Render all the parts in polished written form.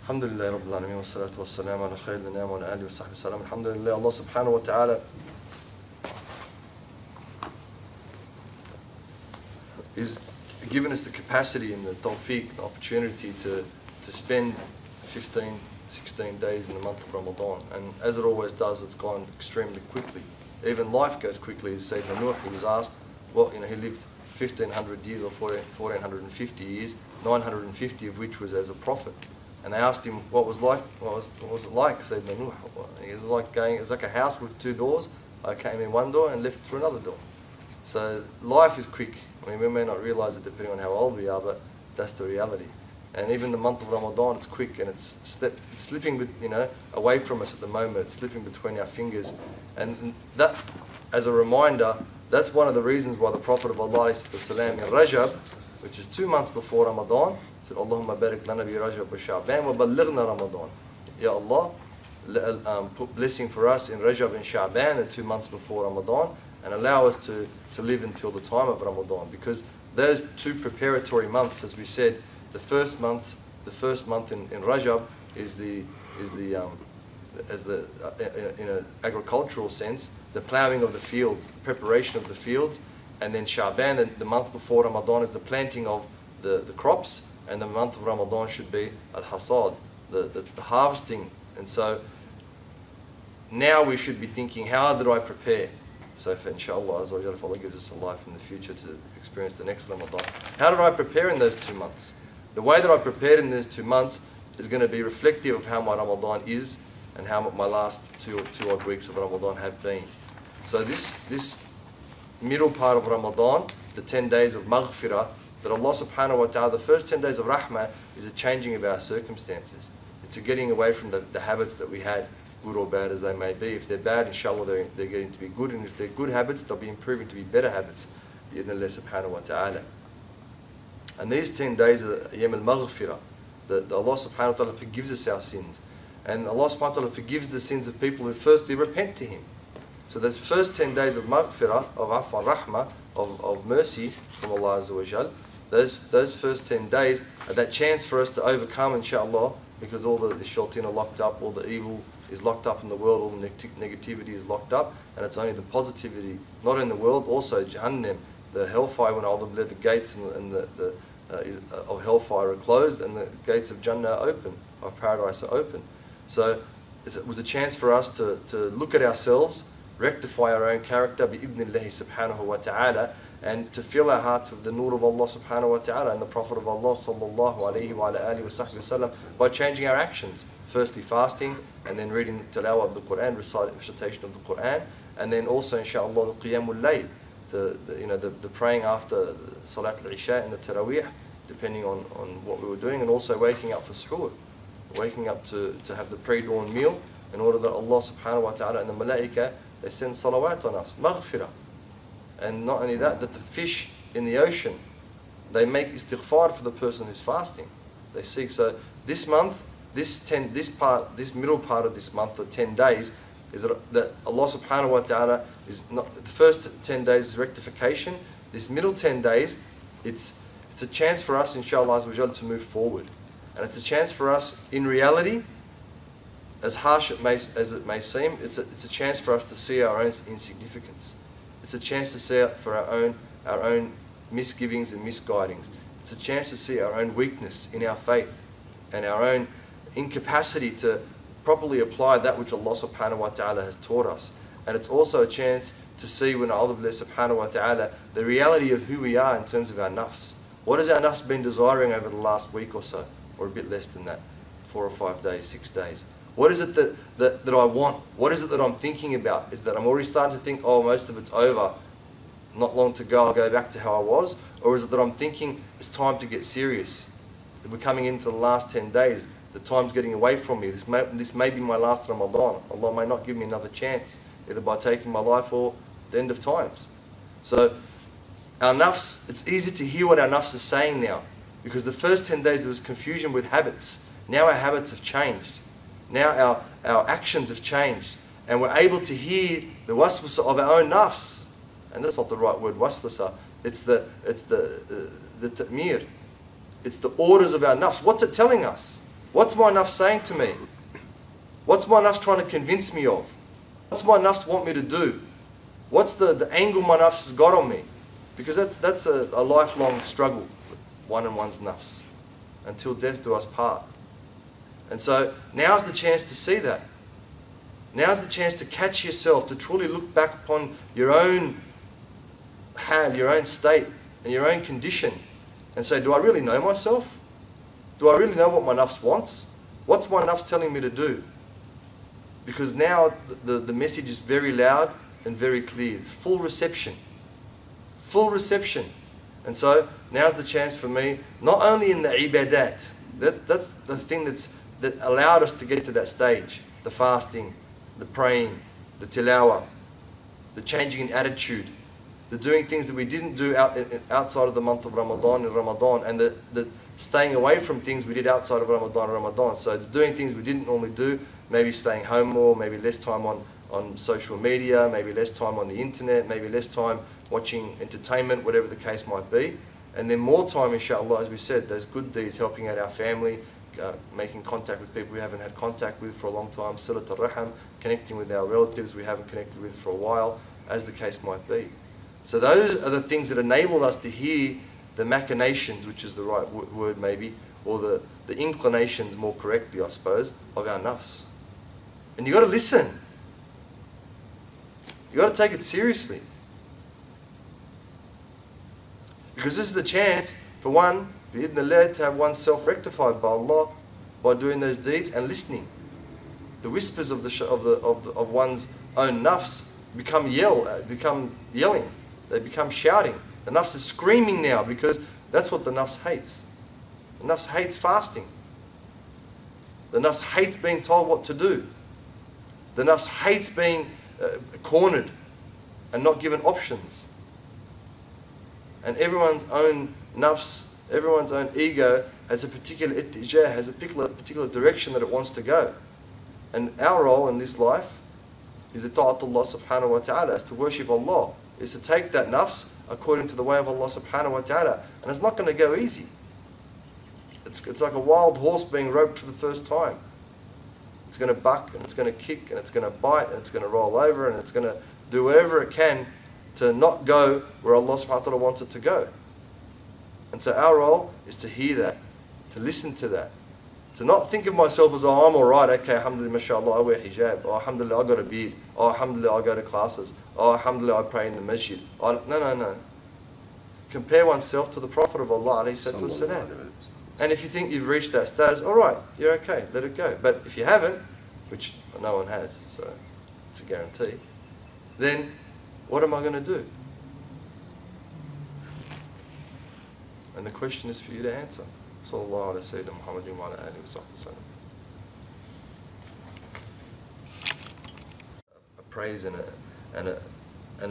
Alhamdulillah Rabbil Alameen wa salatu wa salam ala khayril anam wa ala alihi wa sahbihi salam. Alhamdulillah, Allah subhanahu wa ta'ala is given us the capacity and the tawfiq, the opportunity to spend 15, 16 days in the month of Ramadan. And as it always does, it's gone extremely quickly. Even life goes quickly. As Sayyidina Nuh, he was asked, well, he lived 1500 years or 1450 years, 950 of which was as a prophet. And they asked him what was it like, Sayyidina Nuh. It was like a house with two doors. I came in one door and left through another door. So life is quick. I mean, we may not realize it depending on how old we are, but that's the reality. And even the month of Ramadan, it's quick and it's slipping, away from us at the moment. It's slipping between our fingers. And that, as a reminder, that's one of the reasons why the Prophet of Allah ﷺ in Rajab, which is 2 months before Ramadan, said, Allahumma barik lana bi Rajab wa Sha'ban wa ballighna Ramadan. Ya Allah, put blessing for us in Rajab and Sha'ban, the 2 months before Ramadan, and allow us to live until the time of Ramadan. Because those 2 preparatory months, as we said, the first month in Rajab is in an agricultural sense, the ploughing of the fields, the preparation of the fields, and then Sha'ban, the month before Ramadan, is the planting of the crops, and the month of Ramadan should be al-hasad, the harvesting. And so now we should be thinking, how did I prepare? So for inshallah, if Allah gives us a life in the future to experience the next Ramadan, how did I prepare in those 2 months? The way that I prepared in those 2 months is going to be reflective of how my Ramadan is and how my last two odd weeks of Ramadan have been. So this middle part of Ramadan, the 10 days of maghfirah, that Allah subhanahu wa ta'ala, the first 10 days of rahmah, is a changing of our circumstances. It's a getting away from the habits that we had, good or bad as they may be. If they're bad, inshallah, they're getting to be good. And if they're good habits, they'll be improving to be better habits, bi'idhnillah subhanahu wa ta'ala. And these 10 days are Ayyam al-Maghfirah, that Allah subhanahu wa ta'ala forgives us our sins. And Allah subhanahu wa ta'ala forgives the sins of people who firstly repent to Him. So those first 10 days of maghfirah, of afwa rahmah, of mercy from Allah Azza wa Jal, those first 10 days are that chance for us to overcome, inshallah, because all the shaitan are locked up, all the evil is locked up in the world, all the negativity is locked up, and it's only the positivity, not in the world, also Jahannam, the hellfire, when Allah, the gates of hellfire are closed and the gates of Jannah are open, of paradise are open. So it was a chance for us to look at ourselves, rectify our own character, bi-idhnillahi subhanahu wa ta'ala, and to fill our hearts with the nur of Allah subhanahu wa ta'ala and the Prophet of Allah sallallahu alayhi wa alihi wa sahbihi wasallam by changing our actions. Firstly fasting, and then reading tilawah of the Quran, recitation of the Quran, and then also inshallah the qiyamul layl, the praying after Salat al-Isha and the Taraweeh, depending on what we were doing, and also waking up for suhoor, waking up to have the pre-dawn meal, in order that Allah subhanahu wa ta'ala and the malaika, they send salawat on us, maghfirah. And not only that, that the fish in the ocean, they make istighfar for the person who's fasting. They seek. So this month, this middle part of this month, the 10 days, is that Allah subhanahu wa ta'ala is not, the first 10 days is rectification. This middle 10 days, it's a chance for us, inshallah, to move forward. And it's a chance for us, in reality, as harsh as it may seem, it's a chance for us to see our own insignificance. It's a chance to see for our own misgivings and misguidings. It's a chance to see our own weakness in our faith and our own incapacity to properly apply that which Allah subhanahu wa ta'ala has taught us. And it's also a chance to see, when Allah subhanahu wa ta'ala, the reality of who we are in terms of our nafs. What has our nafs been desiring over the last week or so, or a bit less than that, 4 or 5 days, 6 days? What is it that I want? What is it that I'm thinking about? Is that I'm already starting to think, oh, most of it's over, not long to go, I'll go back to how I was? Or is it that I'm thinking it's time to get serious? We're coming into the last 10 days, the time's getting away from me. This may be my last Ramadan. Allah may not give me another chance, either by taking my life or the end of times. So our nafs, it's easy to hear what our nafs is saying now, because the first 10 days there was confusion with habits. Now our habits have changed. Now our actions have changed, and we're able to hear the waswasa of our own nafs. And that's not the right word, waswasa. It's the ta'mir. It's the orders of our nafs. What's it telling us? What's my nafs saying to me? What's my nafs trying to convince me of? What's my nafs want me to do? What's the angle my nafs has got on me? Because that's a lifelong struggle, one and one's nafs, until death do us part. And so now's the chance to see that. Now's the chance to catch yourself, to truly look back upon your own hal, your own state, and your own condition, and say, do I really know myself? Do I really know what my nafs wants? What's my nafs telling me to do? Because now the message is very loud and very clear. It's full reception. Full reception. And so now's the chance for me, not only in the ibadat, that's the thing that allowed us to get to that stage, the fasting, the praying, the tilawah, the changing in attitude, the doing things that we didn't do outside of the month of Ramadan in Ramadan, and the staying away from things we did outside of Ramadan. So the doing things we didn't normally do, maybe staying home more, maybe less time on social media, maybe less time on the internet, maybe less time watching entertainment, whatever the case might be. And then more time, inshallah, as we said, those good deeds, helping out our family, making contact with people we haven't had contact with for a long time, silat al-raham, connecting with our relatives we haven't connected with for a while, as the case might be. So those are the things that enable us to hear the machinations, which is the right word maybe, or the inclinations more correctly, I suppose, of our nafs. And you've got to listen. You've got to take it seriously. Because this is the chance for one, bi'idhnillah, to have oneself rectified by Allah by doing those deeds and listening. The whispers of one's own nafs become yelling. They become shouting. The nafs is screaming now because that's what the nafs hates. The nafs hates fasting. The nafs hates being told what to do. The nafs hates being cornered and not given options. And everyone's own nafs, everyone's own ego has a particular ittijah, has a particular direction that it wants to go. And our role in this life is to ta'at Allah subhanahu wa ta'ala, is to worship Allah, is to take that nafs according to the way of Allah subhanahu wa ta'ala. And it's not going to go easy. It's like a wild horse being roped for the first time. It's going to buck and it's going to kick and it's going to bite and it's going to roll over and it's going to do whatever it can to not go where Allah subhanahu wa ta'ala wants it to go. And so our role is to hear that, to listen to that, to not think of myself as, oh, I'm alright, okay, alhamdulillah, mashallah, I wear hijab, oh, alhamdulillah, I got a beard, oh, alhamdulillah, I go to classes, oh, alhamdulillah, I pray in the masjid. Oh, no. Compare oneself to the Prophet of Allah, alayhi salatu wasalam. And if you think you've reached that status, alright, you're okay, let it go. But if you haven't, which no one has, so it's a guarantee, then what am I going to do? And the question is for you to answer. Sallallahu alayhi wa sallam, Muhammadin wa ala alihi wa sallam. A praise and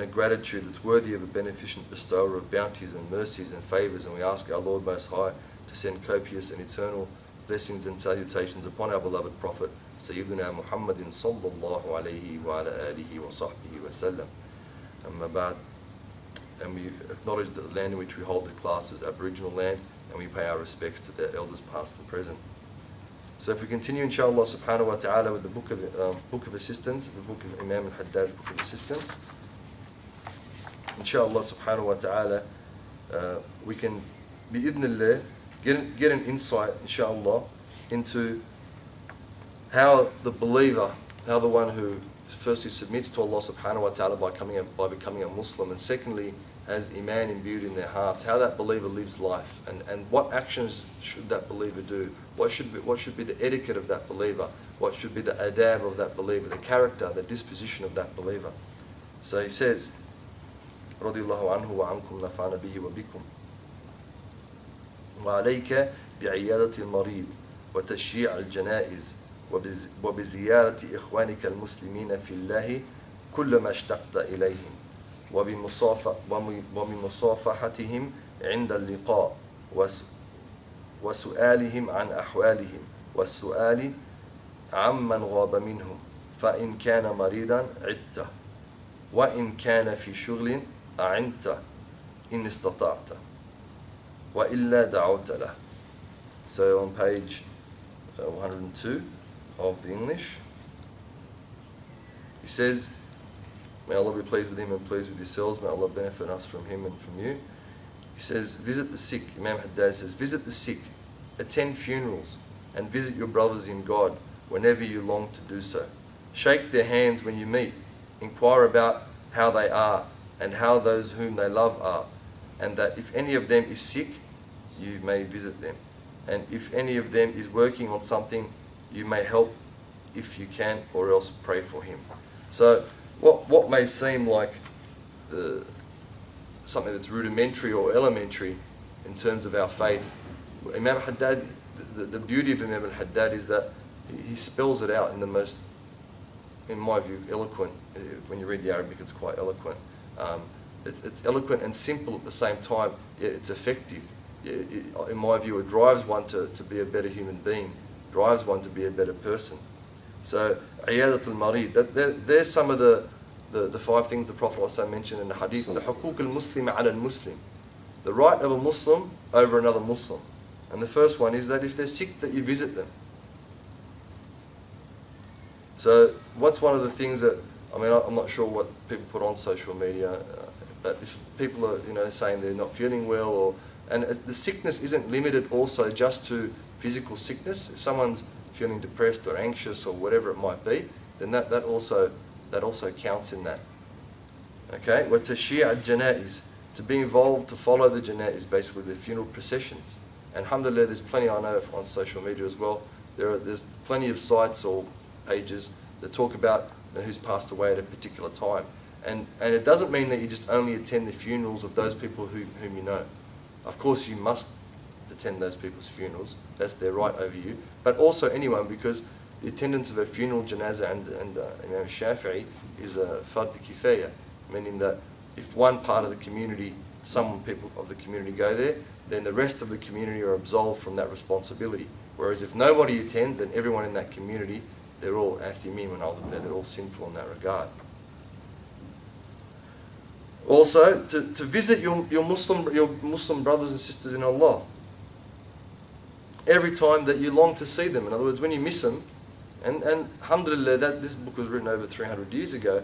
a gratitude that's worthy of a beneficent bestower of bounties and mercies and favours, and we ask our Lord Most High to send copious and eternal blessings and salutations upon our beloved Prophet, Sayyidina Muhammadin sallallahu alayhi wa ala alihi wa sahbihi wa sallam. And we acknowledge that the land in which we hold the class is Aboriginal land, and we pay our respects to their elders past and present. So if we continue, inshallah subhanahu wa ta'ala, with the book of assistance, the book of Imam al-Haddad's book of assistance, inshallah subhanahu wa ta'ala, we can, bi'idhnillah, get an insight, inshallah, into how the believer, how the one who firstly submits to Allah subhanahu wa ta'ala by becoming a Muslim, and secondly has iman imbued in their hearts, how that believer lives life, and what actions should that believer do, what should be the etiquette of that believer, what should be the adab of that believer, the character, the disposition of that believer. So he says, radiyallahu anhu wa ankum nafa'ana bihi wa bikum, wa alayka bi'iyadati al-marid wa tashyi' al-janaiz وبزيارة إخوانك المسلمين في الله كلما اشتقت إليهم وبمصافحتهم عند اللقاء وسؤالهم عن أحوالهم والسؤال عمن غاب منهم فإن كان مريضا عدته وإن كان في شغل أعنته إن استطعت وإلا دعوت له. So on page 102 of the English. He says, may Allah be pleased with him and pleased with yourselves. May Allah benefit us from him and from you. He says, visit the sick. Imam Haddad says, visit the sick, attend funerals, and visit your brothers in God whenever you long to do so. Shake their hands when you meet. Inquire about how they are and how those whom they love are, and that if any of them is sick, you may visit them. And if any of them is working on something, you may help if you can, or else pray for him. So what may seem like something that's rudimentary or elementary in terms of our faith, Imam Haddad, the beauty of Imam al-Haddad is that he spells it out in the most, in my view, eloquent. When you read the Arabic, it's quite eloquent. It's eloquent and simple at the same time, yet it's effective. In my view, it drives one to be a better human being, drives one to be a better person. So, Iyadat al-Marid, there's some of the 5 things the Prophet also mentioned in the hadith. The Huquq al-Muslim ala al-Muslim, the right of a Muslim over another Muslim. And the first one is that if they're sick, that you visit them. So what's one of the things that, I mean, I'm not sure what people put on social media, but if people are, saying they're not feeling well, and the sickness isn't limited also just to physical sickness. If someone's feeling depressed or anxious or whatever it might be, then that also counts in that. Okay, wa tashyi' al-janaiz, to be involved, to follow the janaiz, basically the funeral processions. And alhamdulillah, there's plenty I know on social media as well. There's plenty of sites or pages that talk about who's passed away at a particular time. And it doesn't mean that you just only attend the funerals of those people whom you know. Of course you must attend those people's funerals, that's their right over you, but also anyone, because the attendance of a funeral, janazah and Imam Shafi'i is a fard kifaya, meaning that if one part of the community, some people of the community go there, then the rest of the community are absolved from that responsibility. Whereas if nobody attends, then everyone in that community, they're all athimin and they're all sinful in that regard. Also, to visit your Muslim brothers and sisters in Allah every time that you long to see them. In other words, when you miss them, and alhamdulillah, that this book was written over 300 years ago.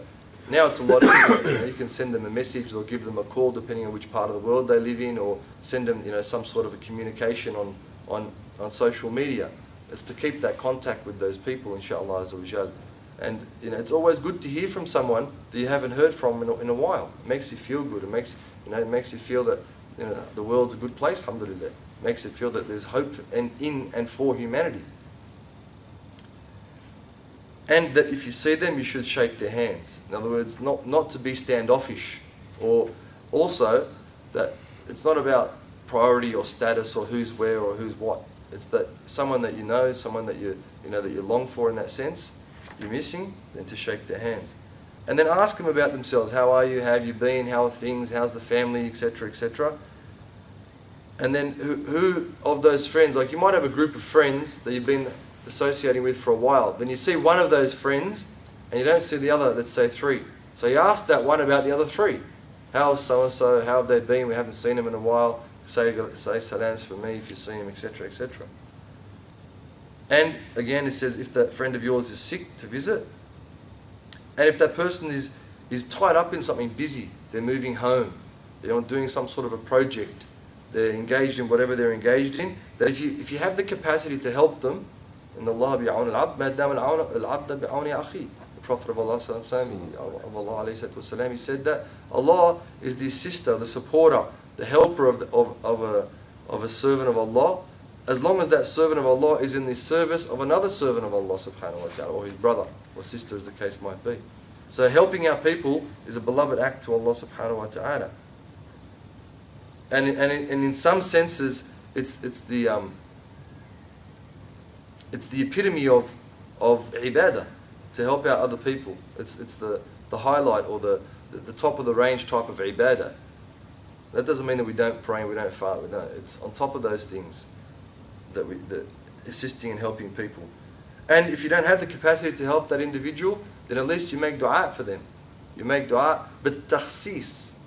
Now it's a lot easier. You can send them a message or give them a call depending on which part of the world they live in, or send them some sort of a communication on social media. It's to keep that contact with those people, inshaAllah azza wa jal. And it's always good to hear from someone that you haven't heard from in a while. It makes you feel good. It makes you feel that the world's a good place, alhamdulillah. It makes you feel that there's hope in and for humanity. And that if you see them, you should shake their hands. In other words, not to be standoffish. Or also that it's not about priority or status or who's where or who's what. It's that someone that you know, someone that you long for in that sense, you're missing, then to shake their hands. And then ask them about themselves. How are you? How have you been? How are things? How's the family? Etc. etc. And then who of those friends, like you might have a group of friends that you've been associating with for a while. Then you see one of those friends and you don't see the other, let's say 3. So you ask that one about the other 3. How's so-and-so? How have they been? We haven't seen them in a while. Say salams for me if you see him, etc. etc. And again, it says if that friend of yours is sick, to visit. And if that person is tied up in something busy, they're moving home, they're doing some sort of a project, they're engaged in whatever they're engaged in, that if you have the capacity to help them, in Allah bi'awn al-abd, ma dam al-abd bi'awni akhi. The Prophet of Allah he said that Allah is the assister, the supporter, the helper of a servant of Allah, as long as that servant of Allah is in the service of another servant of Allah subhanahu wa ta'ala, or his brother or sister as the case might be. So helping our people is a beloved act to Allah subhanahu wa ta'ala. And in some senses, it's the epitome of ibadah, to help out other people. It's the highlight or the top of the range type of ibadah. That doesn't mean that we don't pray and we don't fast. It's on top of those things that assisting and helping people. And if you don't have the capacity to help that individual, then at least you make dua for them. You make dua bit-takhsis,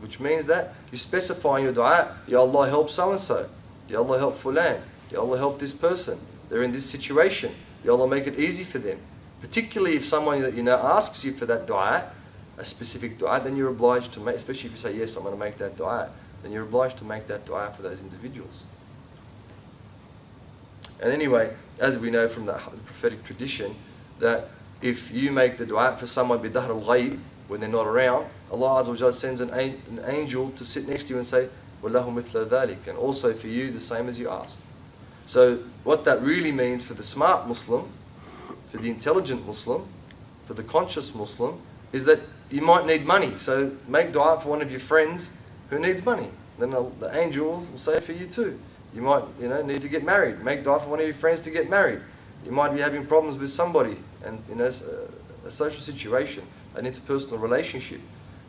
which means that you specify in your dua, Ya Allah help so-and-so, Ya Allah help fulan, Ya Allah help this person. they're in this situation. Ya Allah, make it easy for them. Particularly if someone that you know asks you for that dua, a specific dua, then you're obliged to make, especially if you say, yes, I'm going to make that dua, then you're obliged to make that dua for those individuals. And anyway, as we know from the prophetic tradition, that if you make the dua for someone bidahr al-ghayb, when they're not around, Allah Azza wa Jalla sends an angel to sit next to you and say, وَلَهُ مِثْلَ ذَلِكَ, and also for you the same as you asked. So what that really means for the smart Muslim, for the intelligent Muslim, for the conscious Muslim, is that you might need money. So make dua for one of your friends who needs money. Then the angel will say for you too. You might need to get married. Make dua for one of your friends to get married. You might be having problems with somebody and a social situation, an interpersonal relationship.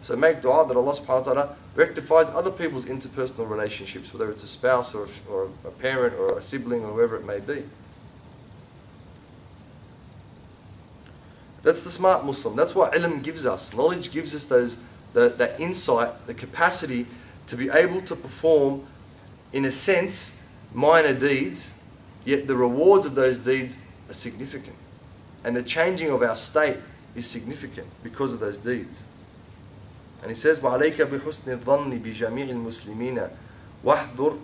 So make dua that Allah subhanahu wa ta'ala rectifies other people's interpersonal relationships, whether it's a spouse or a parent or a sibling or whoever it may be. That's the smart Muslim. That's what ilm gives us. Knowledge gives us that insight, the capacity to be able to perform, in a sense, minor deeds, yet the rewards of those deeds are significant. And the changing of our state is significant because of those deeds. And he says, وَعَلَيْكَ بِحُسْنِ الظَّنِّ بِجَمِيعِ الْمُسْلِمِينَ وَاحْذُرْ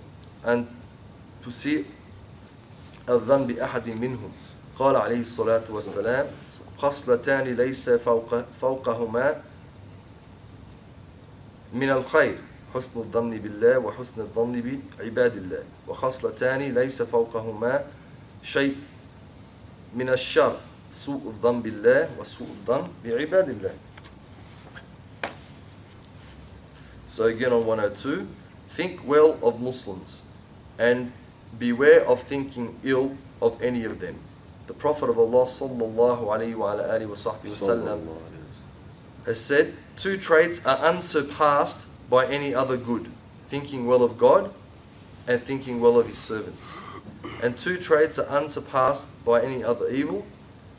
أَن تُسِيءَ الظَّنِّ بِأَحَدٍ مِّنْهُمْ قال عليه الصلاة والسلام خصلتان ليس فوقهما من الخير حسن الظن بالله وحسن الظن بعباد الله وخصلتان ليس فوقهما شيء من الشر سوء الظن بالله وسوء الظن بعباد الله. So again on 102, think well of Muslims and beware of thinking ill of any of them. The Prophet of Allah sallallahu alayhi wa alihi wa sahbihi wasallam has said, two traits are unsurpassed by any other good, thinking well of God and thinking well of His servants. And two traits are unsurpassed by any other evil,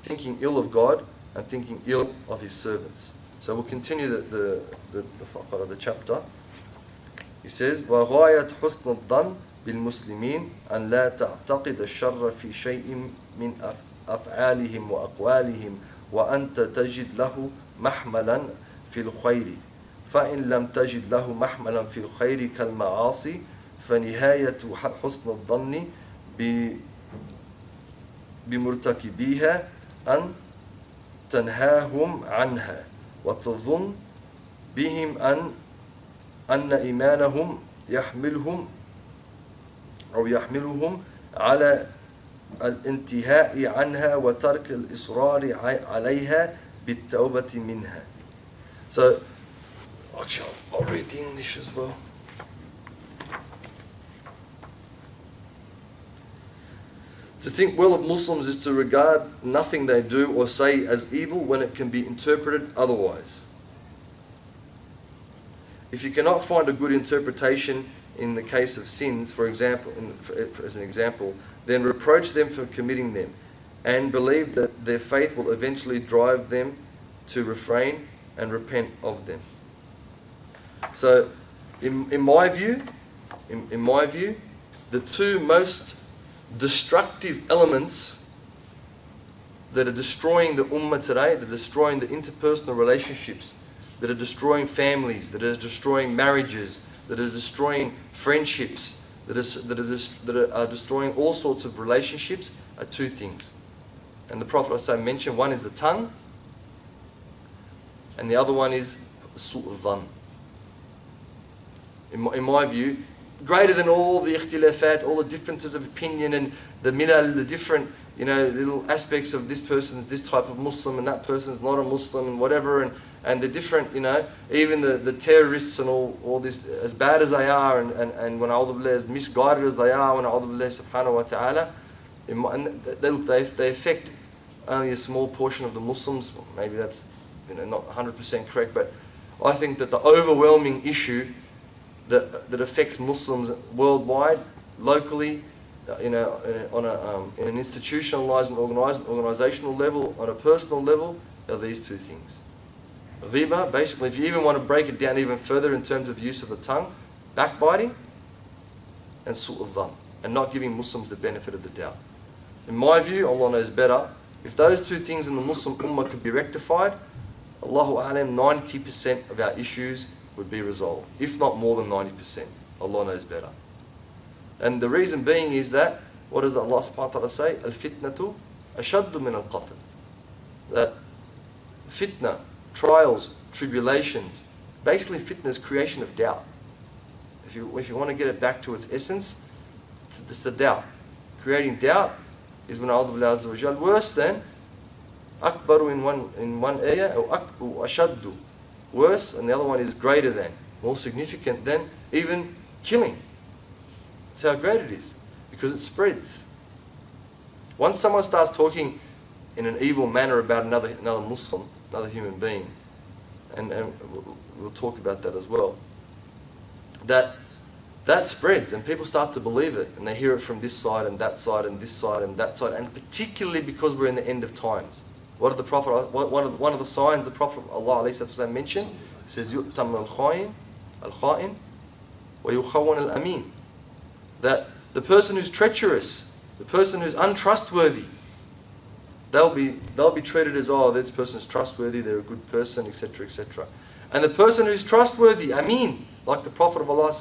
thinking ill of God and thinking ill of His servants. So we'll continue the faqara of the chapter. He says, وَغَايَةْ حُسْنُ الظَّنِّ بِالْمُسْلِمِينَ أَنْ لَا تَعْتَقِدَ الشَّرَّ فِي شَيْءٍ مِنْ أفعالهم وأقوالهم وأنت تجد له محملا في الخير فإن لم تجد له محملا في الخير كالمعاصي فنهاية حسن الظن بمرتكبيها أن تنهاهم عنها وتظن بهم أن إيمانهم يحملهم على الانتهاء عنها وترك الإصرار عليها بالتوبة منها. So, actually, I'll read the English as well. To think well of Muslims is to regard nothing they do or say as evil when it can be interpreted otherwise. If you cannot find a good interpretation in the case of sins, for example, as an example, then reproach them for committing them and believe that their faith will eventually drive them to refrain and repent of them. So, in my view, the two most destructive elements that are destroying the ummah today, that are destroying the interpersonal relationships, that are destroying families, that are destroying marriages, that are destroying friendships, that are destroying all sorts of relationships, are two things. And the Prophet ﷺ mentioned, one is the tongue, and the other one is su'u dhan. In my view, greater than all the ikhtilafat, all the differences of opinion and the milal, the different, little aspects of this person's this type of Muslim and that person's not a Muslim and whatever, and the different, even the terrorists and all this, as bad as they are and when a'udhu billah, as misguided as they are, when a'udhu billah subhanahu wa ta'ala, they affect only a small portion of the Muslims. Maybe that's not 100% correct, but I think that the overwhelming issue that affects Muslims worldwide, locally, on an institutionalized and organizational level, on a personal level, are these two things. Ghiba, basically, if you even want to break it down even further in terms of use of the tongue, backbiting, and su'u dhan, and not giving Muslims the benefit of the doubt. In my view, Allah knows better, if those two things in the Muslim Ummah could be rectified, Allahu A'lam, 90% of our issues would be resolved. If not more than 90%. Allah knows better. And the reason being is that, what does Allah subhanahu wa ta'ala say? Al-fitnatu ashaddu min al-qatl. That fitna, trials, tribulations, basically fitna is creation of doubt. If you want to get it back to its essence, it's the doubt. Creating doubt is min a'udhu billahi azza wa jal, worse than akbaru in one ayah, or ashaddu, worse, and the other one is greater than, more significant than even killing. That's how great it is, because it spreads. Once someone starts talking in an evil manner about another Muslim, another human being, and we'll talk about that as well, that spreads and people start to believe it, and they hear it from this side and that side and this side and that side, and particularly because we're in the end of times. What did the Prophet, one of the signs the Prophet Allah mentioned? He says, يُؤْتَمْ الْخَائِنِ وَيُخَوَّنَ الْأَمِينَ. That the person who's treacherous, the person who's untrustworthy, they'll be treated as, oh, this person's trustworthy, they're a good person, etc., etc. And the person who's trustworthy, Ameen, like the Prophet of Allah was,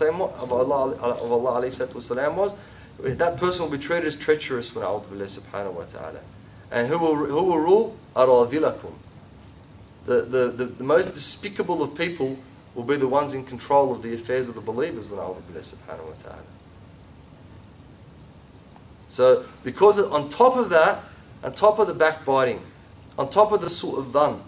that person will be treated as treacherous when a'udhu billahi subhanahu wa ta'ala. And who will rule? Aradhilakum. The most despicable of people will be the ones in control of the affairs of the believers when a'udhu billahi subhanahu wa ta'ala. So, because on top of that, on top of the backbiting, on top of the sort of dhan,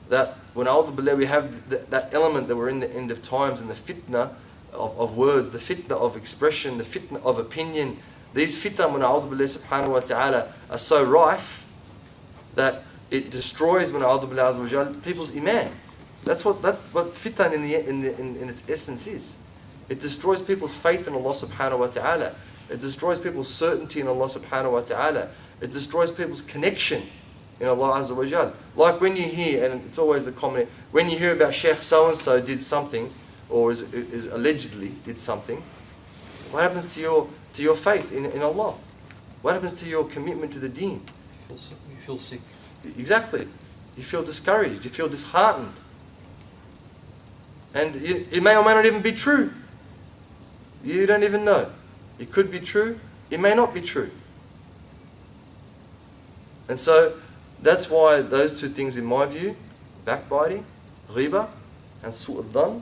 that when a'udhu billah we have that element that we're in the end of times, and the fitna of words, the fitna of expression, the fitna of opinion, these fitna when a'udhu billah subhanahu wa ta'ala are so rife that it destroys when a'udhu billah azza wa jal people's iman. That's what fitna in its essence is. It destroys people's faith in Allah subhanahu wa ta'ala. It destroys people's certainty in Allah subhanahu wa ta'ala. It destroys people's connection in Allah azza wa jal. Like when you hear, and it's always the common, when you hear about Sheikh so-and-so did something, or is allegedly did something, what happens to your faith in Allah? What happens to your commitment to the deen? You feel sick. Exactly. You feel discouraged. You feel disheartened. And it may or may not even be true. You don't even know. It could be true. It may not be true. And so that's why those two things, in my view, backbiting, ghiba, and su'ud dhan,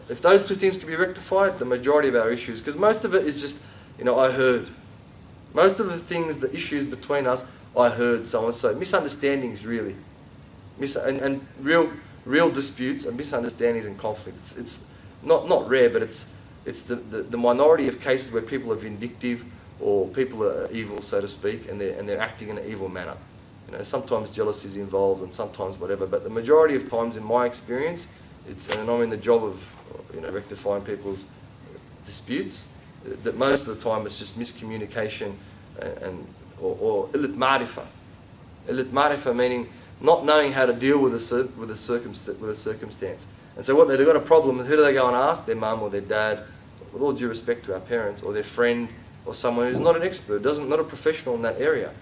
if those two things can be rectified, the majority of our issues, because most of it is just, I heard. Most of the things, the issues between us, I heard so and so. Misunderstandings, really. And real disputes and misunderstandings and conflicts. It's not rare, but it's the minority of cases where people are vindictive or people are evil, so to speak, and they're acting in an evil manner. Sometimes jealousy is involved and sometimes whatever, but the majority of times, in my experience, and I'm in the job of rectifying people's disputes, that most of the time it's just miscommunication or illit ma'rifah. Illit ma'rifah meaning not knowing how to deal with a circumstance. And so what they've got a problem, who do they go and ask? Their mum or their dad, with all due respect to our parents, or their friend, or someone who's not an expert, not a professional in that area.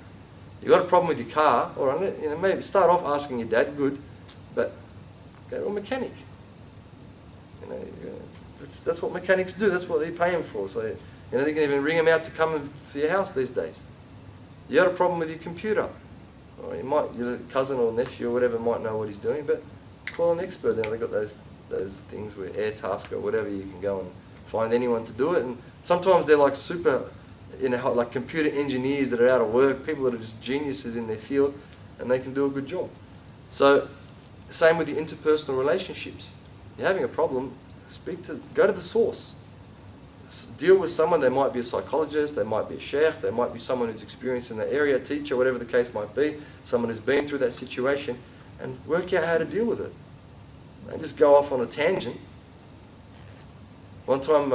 You've got a problem with your car, or maybe start off asking your dad, good, but go to a mechanic. That's what mechanics do. That's what they pay him for. So they can even ring him out to come to your house these days. You got a problem with your computer, or your cousin or nephew or whatever might know what he's doing, but call an expert. Then they've got those things where AirTasker or whatever, you can go and find anyone to do it. And sometimes they're like super, like computer engineers that are out of work, people that are just geniuses in their field, and they can do a good job. So, same with your interpersonal relationships. You're having a problem, go to the source. Deal with someone. They might be a psychologist, they might be a sheikh, they might be someone who's experienced in the area, teacher, whatever the case might be, someone who's been through that situation, and work out how to deal with it. Don't just go off on a tangent. One time,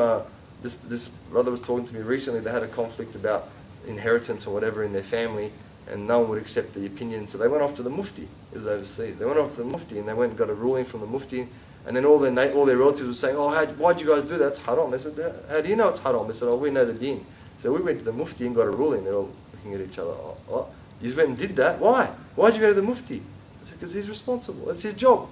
this brother was talking to me recently. They had a conflict about inheritance or whatever in their family, and no one would accept the opinion. So they went off to the mufti. It was overseas. They went off to the mufti, and they went and got a ruling from the mufti. And then all their relatives were saying, "Oh, why'd you guys do that? It's haram." They said, "How do you know it's haram?" They said, "Oh, we know the deen. So we went to the Mufti and got a ruling. They're all looking at each other. Oh, you went and did that? Why? Why'd you go to the Mufti? I said, because he's responsible. That's his job.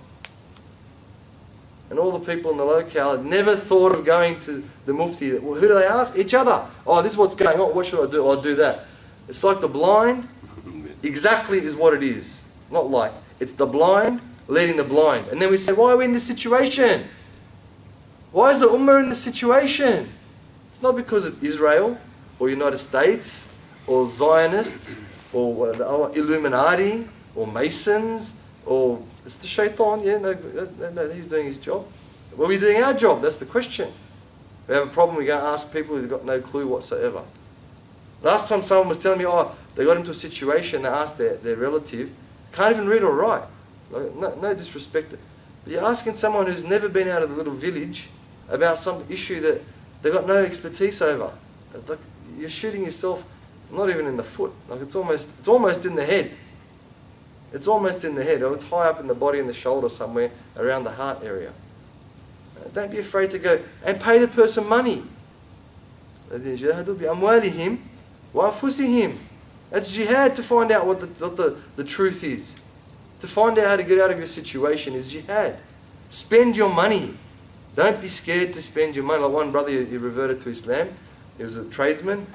And all the people in the locale had never thought of going to the Mufti. Well, who do they ask? Each other. Oh, this is what's going on. What should I do? I'll do that. It's like the blind. Exactly is what it is. Not like. It's the blind leading the blind. And then we say, why are we in this situation? Why is the Ummah in this situation? It's not because of Israel or United States or Zionists or Illuminati or Masons or it's the shaitan. Yeah, no, he's doing his job. Well, we're doing our job. That's the question. We have a problem. We go and ask people who've got no clue whatsoever. Last time someone was telling me, they got into a situation, they asked their relative, can't even read or write. No disrespect. But you're asking someone who's never been out of the little village about some issue that they've got no expertise over. Like, you're shooting yourself not even in the foot. Like it's almost in the head. It's almost in the head, or it's high up in the body and the shoulder somewhere around the heart area. Don't be afraid to go and pay the person money. That's jihad to find out what the truth is. To find out how to get out of your situation is jihad. Spend your money. Don't be scared to spend your money. Like one brother, he reverted to Islam. He was a tradesman.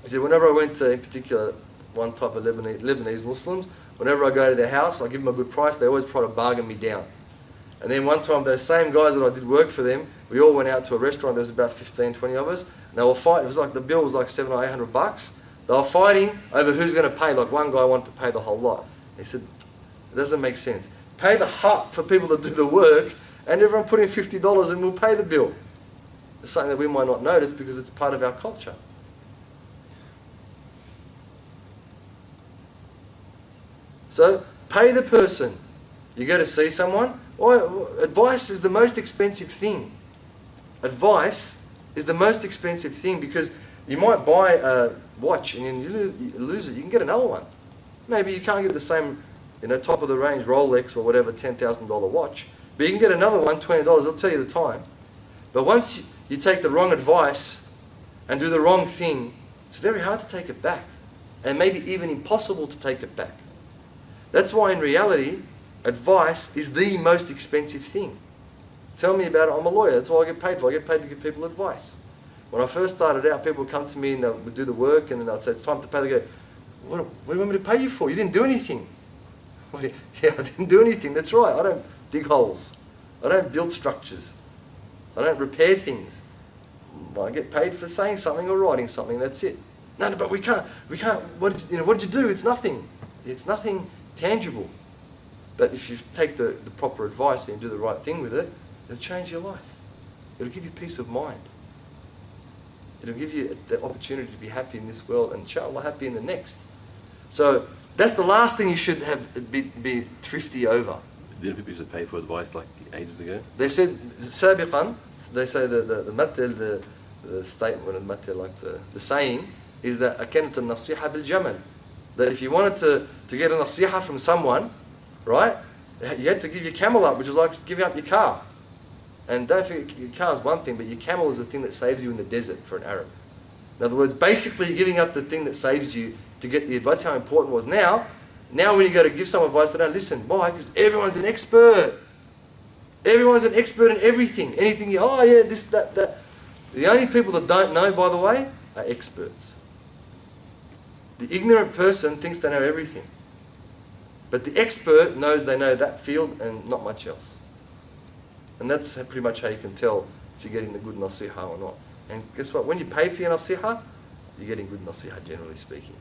He said, whenever I went to, in particular, one type of Lebanese Muslims, whenever I go to their house, I give them a good price. They always try to bargain me down. And then one time, those same guys that I did work for them, we all went out to a restaurant. There was about 15, 20 of us. And they were fighting. It was like the bill was like $700 or $800. They were fighting over who's going to pay. Like one guy wanted to pay the whole lot. He said, it doesn't make sense. Pay the half for people to do the work, and everyone put in $50 and we'll pay the bill. It's something that we might not notice because it's part of our culture. So, pay the person. You go to see someone. Advice is the most expensive thing. Advice is the most expensive thing because you might buy a watch and you lose it. You can get another one. Maybe you can't get the same, top of the range Rolex or whatever $10,000 watch, but you can get another one, $20. It'll tell you the time. But once you take the wrong advice and do the wrong thing, it's very hard to take it back, and maybe even impossible to take it back. That's why in reality, advice is the most expensive thing. Tell me about it. I'm a lawyer. That's what I get paid for. I get paid to give people advice. When I first started out, people would come to me and they would do the work, and then I'd say, it's time to pay. They go, what do you want me to pay you for? You didn't do anything. Yeah, I didn't do anything. That's right. I don't dig holes. I don't build structures. I don't repair things. I get paid for saying something or writing something. That's it. No, but we can't. What did you do? It's nothing. It's nothing tangible. But if you take the proper advice and do the right thing with it, it'll change your life. It'll give you peace of mind. It'll give you the opportunity to be happy in this world and inshallah happy in the next. So that's the last thing you should be thrifty over. Didn't people used to pay for advice like ages ago? They said sabiqan, they say the matel, the statement of matel, like the saying is that akanat an-nasiha bil jamal. That if you wanted to get a nasiha from someone, right, you had to give your camel up, which is like giving up your car. And don't forget, your car is one thing, but your camel is the thing that saves you in the desert for an Arab. In other words, basically giving up the thing that saves you to get the advice. That's how important it was. Now when you go to give someone advice, they don't listen. Why? Because everyone's an expert. Everyone's an expert in everything. Anything, this, that. The only people that don't know, by the way, are experts. The ignorant person thinks they know everything. But the expert knows they know that field and not much else. And that's pretty much how you can tell if you're getting the good nasiha or not. And guess what? When you pay for your nasiha, you're getting good nasiha, generally speaking.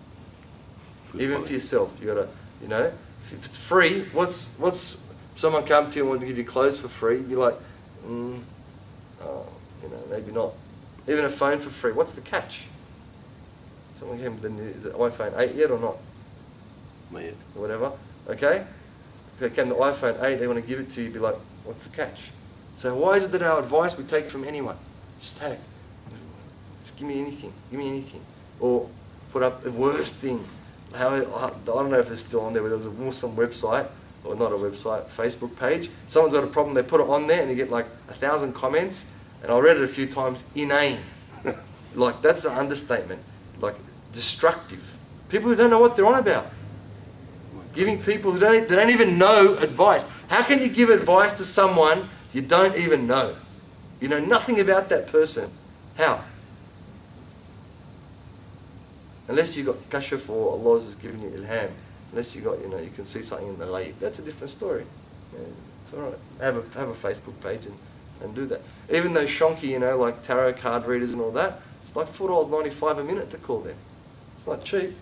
Good Even point. For yourself, you gotta, if it's free, what's someone come to you and want to give you clothes for free? You're like, maybe not. Even a phone for free. What's the catch? Someone came with is it iPhone 8 yet or not? Not yet. Or whatever. Okay. If they came to iPhone 8, they want to give it to you. Be like, what's the catch? So why is it that our advice we take from anyone? Just give me anything. Give me anything. Or put up the worst thing. I don't know if it's still on there, but there was a Muslim website, or not a website, Facebook page. Someone's got a problem, they put it on there and you get like 1,000 comments. And I read it a few times, inane. Like, that's the understatement. Like, destructive. People who don't know what they're on about. Giving people who they don't even know advice. How can you give advice to someone you don't even know? You know nothing about that person. How? Unless you got kashf or Allah has given you ilham. Unless you got, you can see something in the layb. That's a different story. Yeah, it's alright. Have a Facebook page and do that. Even though shonky, like tarot card readers and all that, it's like $4.95 a minute to call them. It's not cheap.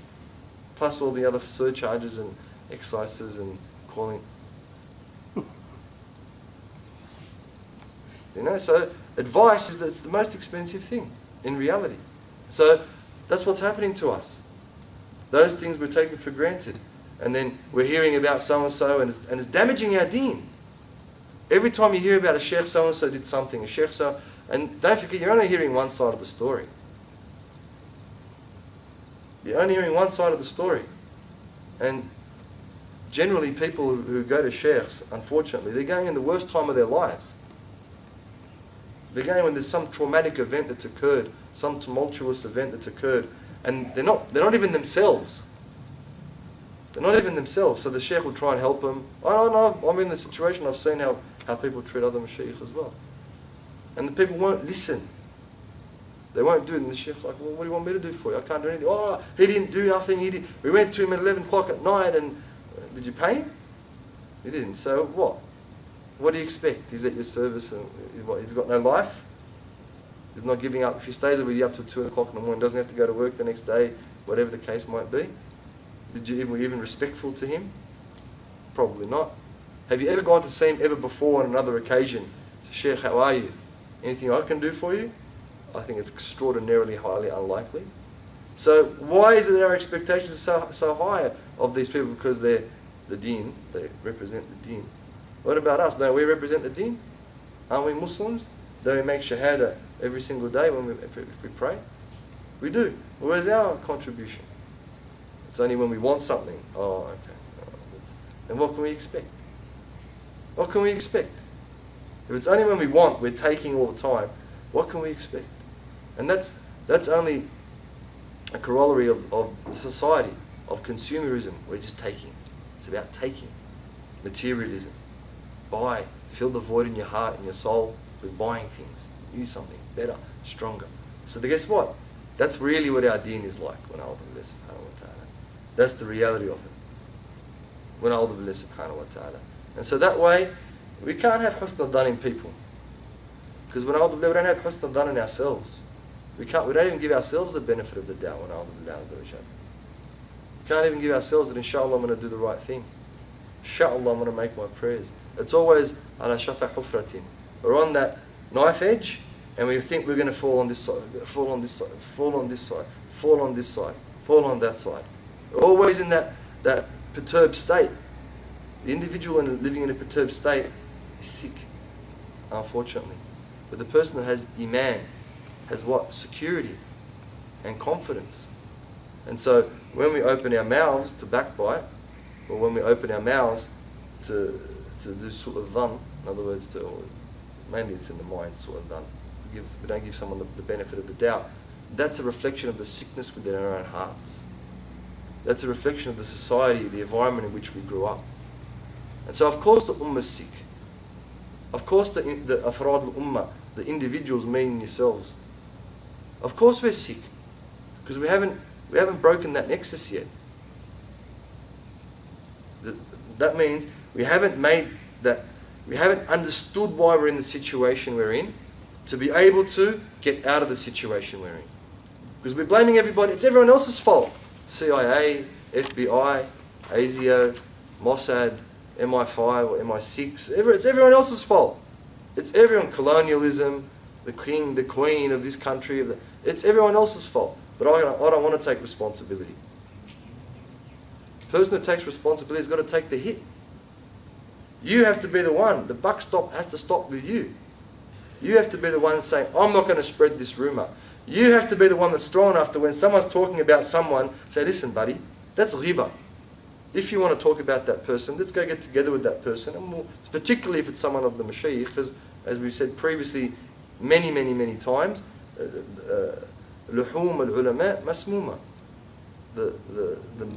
Plus all the other surcharges and excises and calling. So advice it's the most expensive thing in reality. So that's what's happening to us. Those things we're taking for granted. And then we're hearing about so-and-so and it's damaging our deen. Every time you hear about a sheikh so-and-so did something, a sheikh so, and don't forget, you're only hearing one side of the story. You're only hearing one side of the story. And generally people who go to sheikhs, unfortunately, they're going in the worst time of their lives. They're going when there's some traumatic event that's occurred, some tumultuous event that's occurred, and they're not even themselves. They're not even themselves. So the sheikh will try and help them. I'm in the situation, I've seen how people treat other mashaykh as well. And the people won't listen. They won't do it. And the sheikh's like, well, what do you want me to do for you? I can't do anything. Oh, he didn't do nothing. We went to him at 11 o'clock at night and did you pay him? You didn't. So what? What do you expect? He's at your service and he's got no life? He's not giving up. If he stays with you up till 2 o'clock in the morning, doesn't have to go to work the next day, whatever the case might be. Were you even respectful to him? Probably not. Have you ever gone to see him ever before on another occasion? So, Sheikh, how are you? Anything I can do for you? I think it's extraordinarily highly unlikely. So why is it that our expectations are so high of these people? Because they're the deen, they represent the deen. What about us? Don't we represent the deen? Aren't we Muslims? Don't we make shahada every single day if we pray? We do. Where's our contribution? It's only when we want something. Oh, okay. Then what can we expect? What can we expect? If it's only when we want, we're taking all the time, what can we expect? And that's only a corollary of the society, of consumerism. We're just taking. It's about taking. Materialism. Buy. Fill the void in your heart and your soul with buying things. Use something better, stronger. So guess what? That's really what our deen is like. That's the reality of it. And so that way, we can't have husn al-dhan in people. Because we don't have husn al-dhan in ourselves. We don't even give ourselves the benefit of the doubt. We can't even give ourselves that inshallah I'm going to do the right thing. Inshallah I'm going to make my prayers. It's always ala shafa hufratin. We're on that knife edge and we think we're going to fall on this side, fall on this side, fall on this side, fall on this side, fall on that side. We're always in that perturbed state. The individual living in a perturbed state is sick, unfortunately. But the person who has iman has what? Security and confidence. And so when we open our mouths to backbite, or when we open our mouths to do su'al dhan, in other words, mainly it's in the mind, su'al dhan. We don't give someone the benefit of the doubt. That's a reflection of the sickness within our own hearts. That's a reflection of the society, the environment in which we grew up. And so of course the ummah is sick. Of course the afrad al-ummah, the individuals, meaning yourselves. Of course we're sick. Because we haven't broken that nexus yet. That means we haven't understood why we're in the situation we're in, to be able to get out of the situation we're in. Because we're blaming everybody, it's everyone else's fault. CIA, FBI, ASIO, Mossad, MI5 or MI6, it's everyone else's fault. It's everyone, colonialism, the king, the queen of this country, it's everyone else's fault. But I don't want to take responsibility. The person who takes responsibility has got to take the hit. You have to be the one. The buck has to stop with you. You have to be the one saying, I'm not going to spread this rumor. You have to be the one that's strong enough to, when someone's talking about someone, say, listen buddy, that's riba. If you want to talk about that person, let's go get together with that person. And particularly if it's someone of the mashayikh, because as we said previously, many times, لحوم العلماء مسمومة. The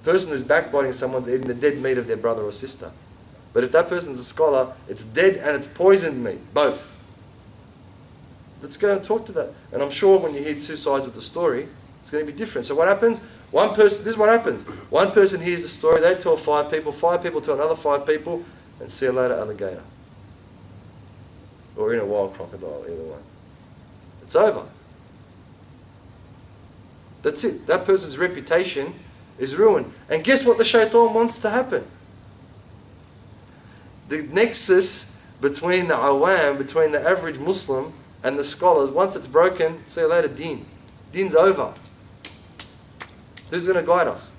person who's backbiting someone's eating the dead meat of their brother or sister. But if that person's a scholar, it's dead and it's poisoned meat, both. Let's go and talk to that. And I'm sure when you hear two sides of the story, it's going to be different. So what happens? This is what happens. One person hears the story, they tell 5 people tell another 5 people, and see you later, alligator. Or in a wild crocodile, either way. It's over. That's it. That person's reputation is ruined. And guess what the shaitan wants to happen? The nexus between the awam, between the average Muslim and the scholars, once it's broken, see you later, deen. Deen's over. Who's going to guide us?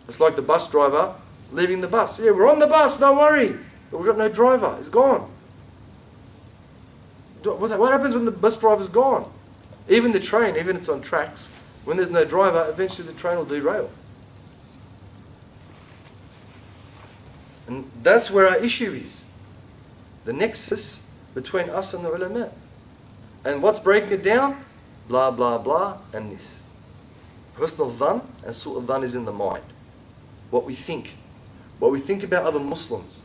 It's like the bus driver leaving the bus. Yeah, we're on the bus, don't worry. But we've got no driver. He's gone. What happens when the bus driver's gone? Even the train, even if it's on tracks, when there's no driver, eventually the train will derail. And that's where our issue is. The nexus between us and the ulama. And what's breaking it down? Blah, blah, blah, and this. Husn al-dhan and su' al-dhan is in the mind. What we think. What we think about other Muslims.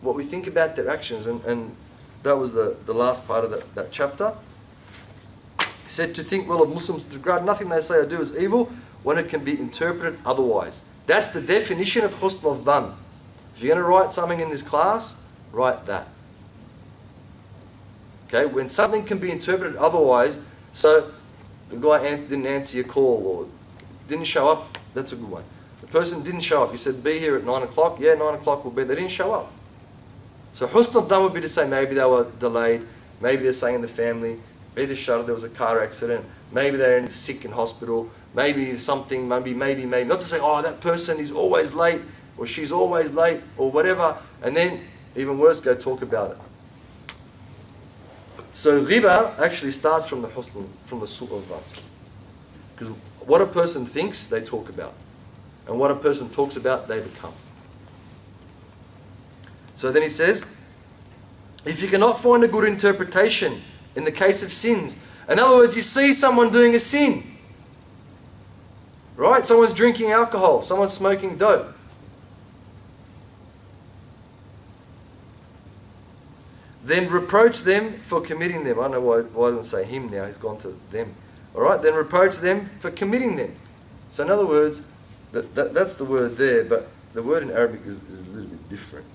What we think about their actions. And that was the last part of that chapter. He said to think well of Muslims, to regard nothing they say or do as evil when it can be interpreted otherwise. That's the definition of husn al-dhan. If you're going to write something in this class, write that. Okay, when something can be interpreted otherwise, so the guy didn't answer your call or didn't show up, that's a good one. The person didn't show up, you said be here at 9 o'clock, yeah, 9 o'clock will be, they didn't show up. So husn al-dhan would be to say maybe they were delayed, maybe they're saying in the family, maybe the shuttle, there was a car accident, maybe they're sick in hospital, maybe something, maybe, not to say, oh, that person is always late, or she's always late, or whatever, and then, even worse, go talk about it. So riba actually starts from the husn, from the su' al-dhan. Because what a person thinks, they talk about. And what a person talks about, they become. So then he says, if you cannot find a good interpretation in the case of sins, in other words, you see someone doing a sin, right? Someone's drinking alcohol, someone's smoking dope. Then reproach them for committing them. I don't know why it doesn't say him now, he's gone to them. Alright, then reproach them for committing them. So in other words, that's the word there, but the word in Arabic is a little bit different.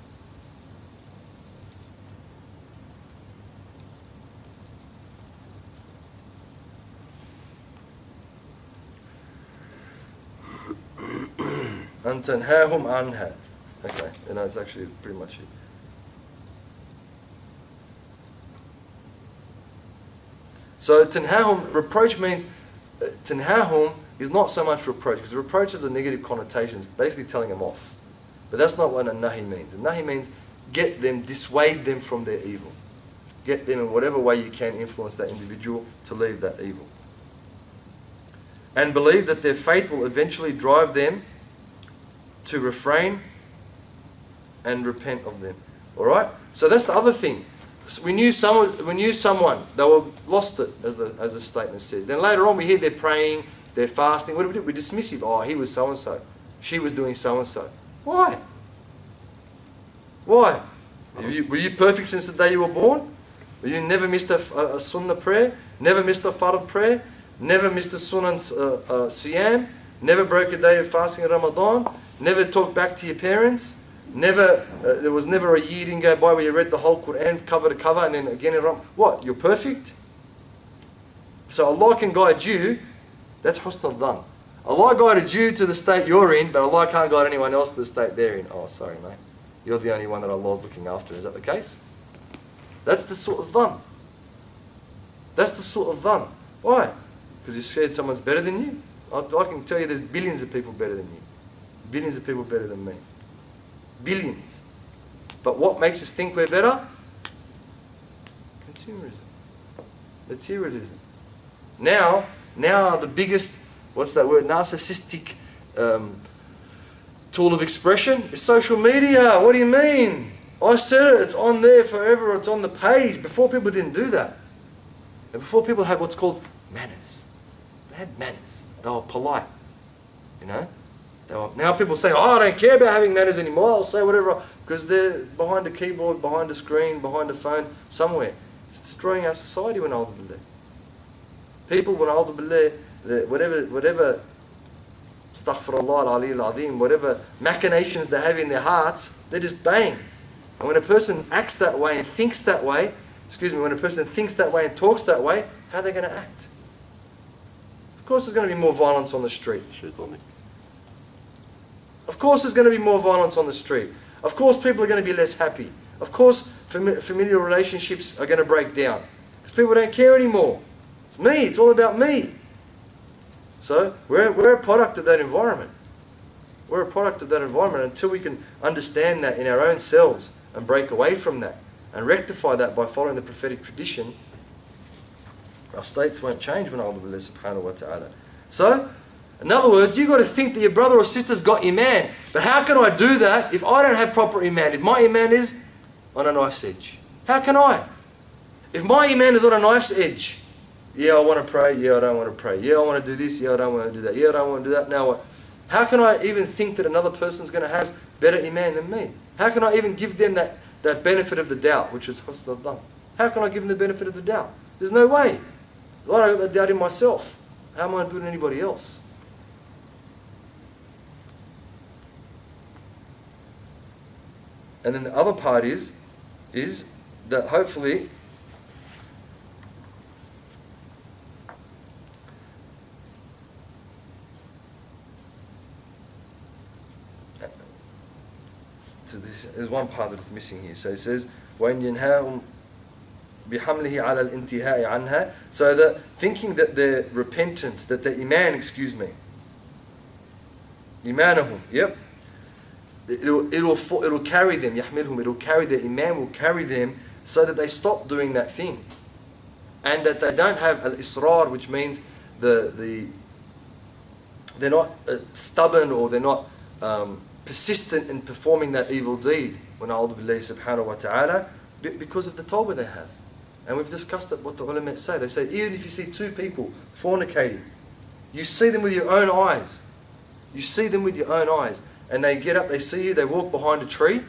أن تنهاهم عنها. Okay, you know, it's actually pretty much it. So tanhahum, reproach means, tanhahum is not so much reproach, because reproach has a negative connotation, it's basically telling them off. But that's not what a nahi means. A nahi means get them, dissuade them from their evil. Get them in whatever way you can influence that individual to leave that evil. And believe that their faith will eventually drive them to refrain and repent of them. Alright? So that's the other thing. We knew someone, they were lost it, as the statement says. Then later on we hear they're praying, they're fasting. What do we do? We dismiss him. Oh, he was so-and-so. She was doing so-and-so. Why? Why? Were you perfect since the day you were born? You never missed a sunnah prayer? Never missed a fard prayer? Never missed a sunnah siyam? Never broke a day of fasting in Ramadan? Never talked back to your parents? Never, there was never a year didn't go by where you read the whole Quran cover to cover and then again in Ramadan? What? You're perfect? So Allah can guide you. That's husn al-dhan. Allah guided you to the state you're in, but Allah can't guide anyone else to the state they're in. Oh, sorry, mate. You're the only one that Allah's looking after. Is that the case? That's the sort of dhan. That's the sort of dhan. Why? Because you're scared someone's better than you? I can tell you there's billions of people better than you. Billions of people better than me. Billions. But what makes us think we're better? Consumerism. Materialism. Now the biggest, what's that word, narcissistic tool of expression is social media. What do you mean? I said it, it's on there forever, it's on the page. Before people didn't do that. And before, people had what's called manners. They had manners. They were polite. You know? Now people say, oh, I don't care about having manners anymore. I'll say whatever. Because they're behind a keyboard, behind a screen, behind a phone, somewhere. It's destroying our society when A'udhu Billah. People when A'udhu Billah, whatever astaghfirullah al-ali al-azim, whatever machinations they have in their hearts, they just bang. And when a person acts that way and thinks that way, when a person thinks that way and talks that way, how are they going to act? Of course there's going to be more violence on the street. Of course there's going to be more violence on the street. Of course people are going to be less happy. Of course familial relationships are going to break down. Because people don't care anymore. It's me, it's all about me. So we're a product of that environment. We're a product of that environment. Until we can understand that in our own selves and break away from that and rectify that by following the prophetic tradition, our states won't change when Allah subhanahu wa ta'ala. So, in other words, you've got to think that your brother or sister's got Iman. But how can I do that if I don't have proper Iman? If my Iman is on a knife's edge. How can I? If my Iman is on a knife's edge, yeah, I want to pray, yeah, I don't want to pray. Yeah, I want to do this, yeah, I don't want to do that. Yeah, I don't want to do that. Now what? How can I even think that another person's going to have better Iman than me? How can I even give them that benefit of the doubt, which is husn al-dhan? How can I give them the benefit of the doubt? There's no way. I don't got that doubt in myself. How am I doing anybody else? And then the other part is that hopefully there's one part that's missing here. So it says, وَإِنْ يَنْهَاهُمْ بِحَمْلِهِ عَلَى الْإِنْتِهَاءِ عَنْهَا. So that thinking that their repentance, that their iman, imanahum, yep, it'll carry them, يحملهم, it'll carry their iman, will carry them so that they stop doing that thing. And that they don't have al-israr, which means they're not stubborn, or they're not persistent in performing that evil deed when A'udhu Billahi subhanahu wa ta'ala, because of the tawbah they have. And we've discussed it, what the ulama say. They say even if you see two people fornicating, you see them with your own eyes. You see them with your own eyes. And they get up, they see you, they walk behind a tree,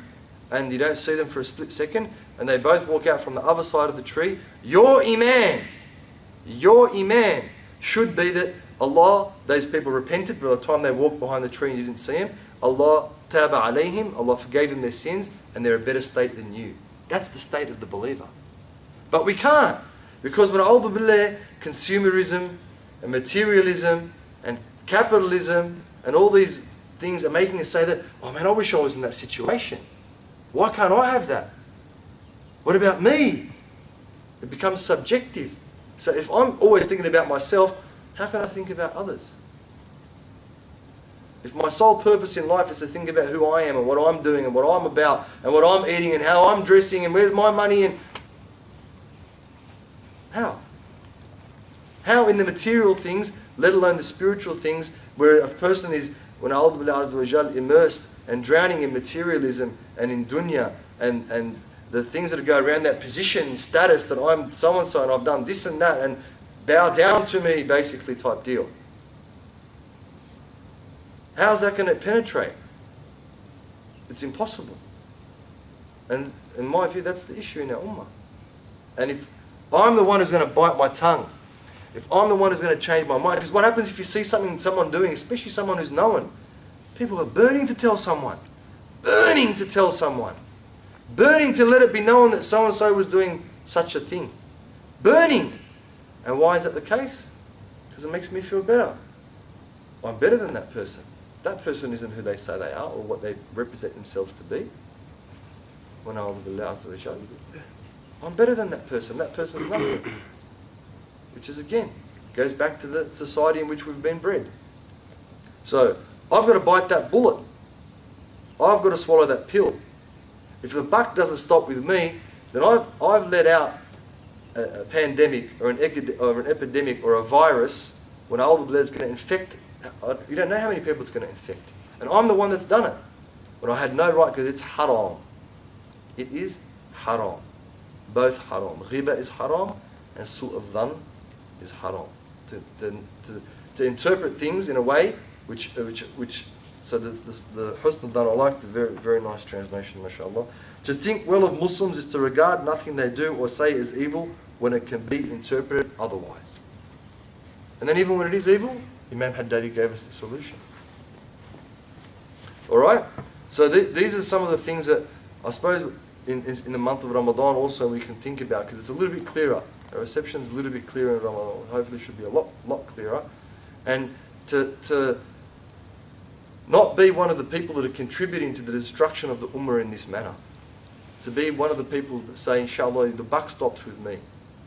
and you don't see them for a split second, and they both walk out from the other side of the tree. Your iman should be that Allah, those people repented, but by the time they walked behind the tree and you didn't see them, Allah taba alayhim, Allah forgave them their sins, and they're a better state than you. That's the state of the believer. But we can't, because when A'udhu Billah, consumerism and materialism and capitalism and all these things are making us say that, oh man, I wish I was in that situation. Why can't I have that? What about me? It becomes subjective. So if I'm always thinking about myself, how can I think about others? If my sole purpose in life is to think about who I am and what I'm doing and what I'm about and what I'm eating and how I'm dressing and where's my money and how? How in the material things, let alone the spiritual things, where a person is, when A'udhu Billah Azza wa Jal, immersed and drowning in materialism and in dunya and the things that go around that position, status, that I'm so-and-so and I've done this and that and bow down to me, basically type deal. How's that going to penetrate? It's impossible. And in my view, that's the issue in our ummah. And if I'm the one who's going to bite my tongue, if I'm the one who's going to change my mind, because what happens if you see something someone doing, especially someone who's known, people are burning to tell someone, burning to tell someone, burning to let it be known that so-and-so was doing such a thing. Burning. And why is that the case? Because it makes me feel better. I'm better than that person. That person isn't who they say they are or what they represent themselves to be. When I'm better than that person. That person's nothing. Which is, again, goes back to the society in which we've been bred. So, I've got to bite that bullet. I've got to swallow that pill. If the buck doesn't stop with me, then I've let out a pandemic or an epidemic or a virus when A'udhu Billah is going to infect. You don't know how many people it's going to infect. And I'm the one that's done it. But I had no right, because it's haram. It is haram. Both haram. Ghiba is haram and su'u dhan is haram. To interpret things in a way which so the husn al-dhan, I like the very, very nice translation, mashallah. To think well of Muslims is to regard nothing they do or say as evil when it can be interpreted otherwise. And then even when it is evil, Imam Haddadi gave us the solution. Alright? So these are some of the things that I suppose in the month of Ramadan also we can think about, because it's a little bit clearer. The reception is a little bit clearer in Ramadan. Hopefully it should be a lot clearer. And to not be one of the people that are contributing to the destruction of the ummah in this manner. To be one of the people that say, inshallah, the buck stops with me.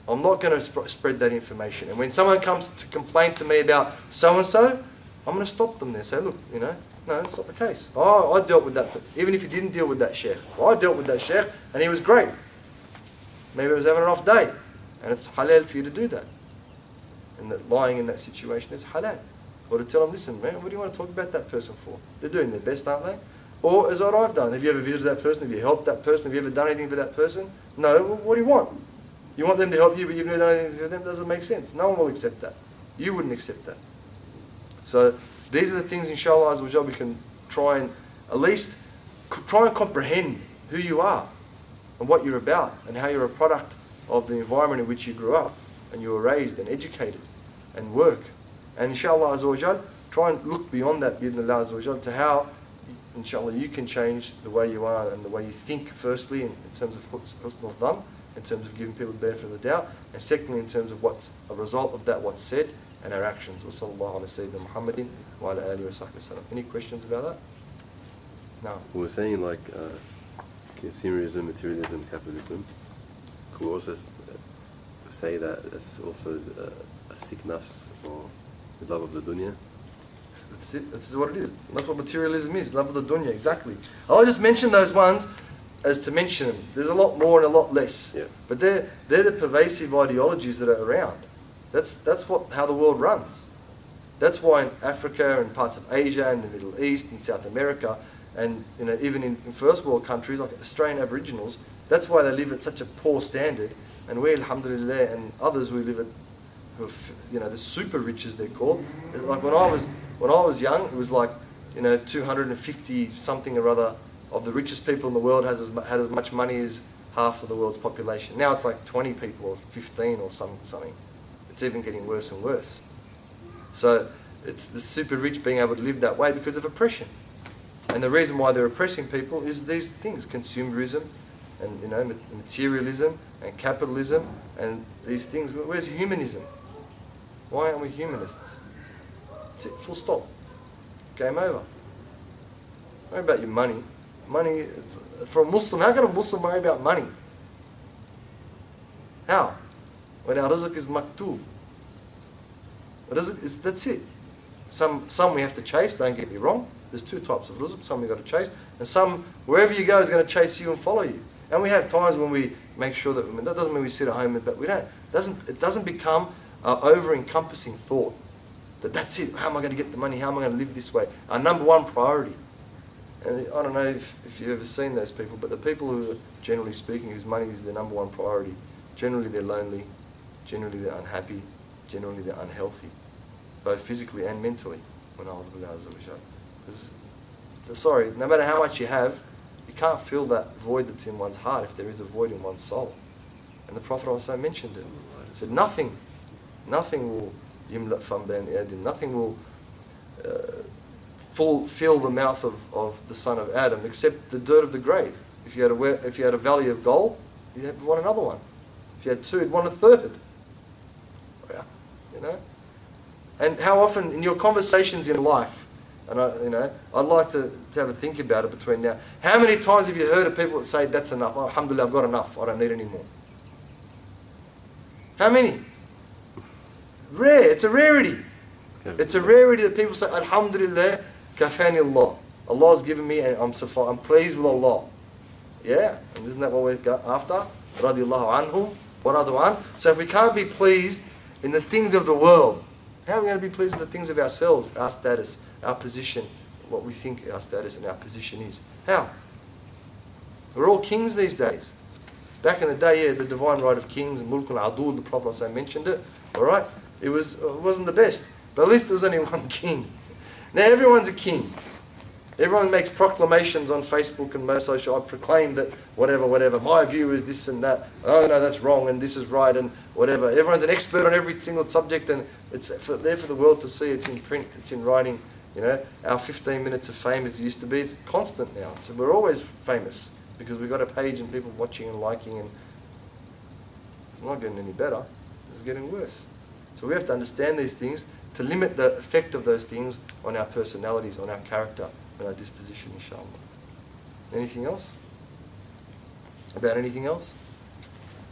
I'm not going to spread that information. And when someone comes to complain to me about so-and-so, I'm going to stop them there. Say, look, no, that's not the case. Oh, I dealt with that. Even if you didn't deal with that sheikh. I dealt with that sheikh and he was great. Maybe he was having an off day. And it's halal for you to do that. And that lying in that situation is halal. Or to tell them, listen, man, what do you want to talk about that person for? They're doing their best, aren't they? Or as what I've done. Have you ever visited that person? Have you helped that person? Have you ever done anything for that person? No. Well, what do you want? You want them to help you, but you've never done anything for them? It doesn't make sense. No one will accept that. You wouldn't accept that. So these are the things, inshallah, as well, we can try and at least try and comprehend who you are and what you're about and how you're a product of the environment in which you grew up and you were raised and educated and work. And inshallah, Azza wa Jal, try and look beyond that, bi'idhnillah Azza wa Jal, to how, inshallah, you can change the way you are and the way you think, firstly, in terms of husn al-dhan, in terms of giving people the benefit of the doubt, and secondly, in terms of what's a result of that, what's said, and our actions. Wa sallallahu ala sayyidina Muhammadin wa ala alihi wa sahbihi sallam. Any questions about that? No. We were saying like consumerism, materialism, capitalism. Could we also say that it's also a sick nafs, or the love of the dunya? That's it. This is what it is. That's what materialism is. Love of the dunya, exactly. I'll just mention those ones as to mention them. There's a lot more and a lot less. Yeah. But they're the pervasive ideologies that are around. That's how the world runs. That's why in Africa and parts of Asia and the Middle East and South America and even in first world countries like Australian Aboriginals, that's why they live at such a poor standard. And we, alhamdulillah, and others we live at, the super rich as they're called. It's like when I was young, it was like 250 something or other of the richest people in the world had as much money as half of the world's population. Now it's like 20 people or 15 or something. It's even getting worse and worse. So it's the super rich being able to live that way because of oppression. And the reason why they're oppressing people is these things, consumerism and materialism and capitalism and these things. Where's humanism? Why aren't we humanists? That's it, full stop. Game over. Don't worry about your money. Money, for a Muslim, how can a Muslim worry about money? How? When our rizq is maktub. That's it. Some we have to chase, don't get me wrong. There's two types of rizq, some we've got to chase, and some, wherever you go, is going to chase you and follow you. And we have times when we make sure that doesn't mean we sit at home, but we don't. It doesn't become an over-encompassing thought. That's it, how am I going to get the money, how am I going to live this way? Our number one priority. And I don't know if you've ever seen those people, but the people who are, generally speaking, whose money is their number one priority, generally they're lonely, generally they're unhappy, generally they're unhealthy, both physically and mentally. Sorry, no matter how much you have, you can't fill that void that's in one's heart if there is a void in one's soul. And the Prophet also mentioned it. He said, nothing will yimla fam bain Adam, nothing will fill the mouth of the son of Adam except the dirt of the grave. If you had a valley of gold, you'd want another one. If you had two, you'd want a third. And how often in your conversations in life, and I'd like to have a think about it between now. How many times have you heard of people that say, that's enough, oh, alhamdulillah, I've got enough, I don't need any more? How many? Rare, it's a rarity. It's a rarity that people say, alhamdulillah, kafani Allah. Allah's given me and I'm pleased with Allah. Yeah, and isn't that what we're after? Radiallahu anhum, wa radu an. So if we can't be pleased in the things of the world, how are we going to be pleased with the things of ourselves, our status, our position, what we think our status and our position is? How? We're all kings these days. Back in the day, yeah, the divine right of kings and Mulk al-Adul, the Prophet ﷺ mentioned it, alright? It wasn't the best, but at least there was only one king. Now everyone's a king. Everyone makes proclamations on Facebook and most social. I proclaim that whatever. My view is this and that. Oh no, that's wrong and this is right and whatever. Everyone's an expert on every single subject and it's there for the world to see. It's in print. It's in writing. You know, our 15 minutes of fame as it used to be, it's constant now. So we're always famous because we've got a page and people watching and liking, and it's not getting any better. It's getting worse. So we have to understand these things to limit the effect of those things on our personalities, on our character, and our disposition, inshallah. Anything else? About anything else?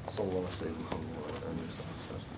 Sallallahu alaihi wasallam.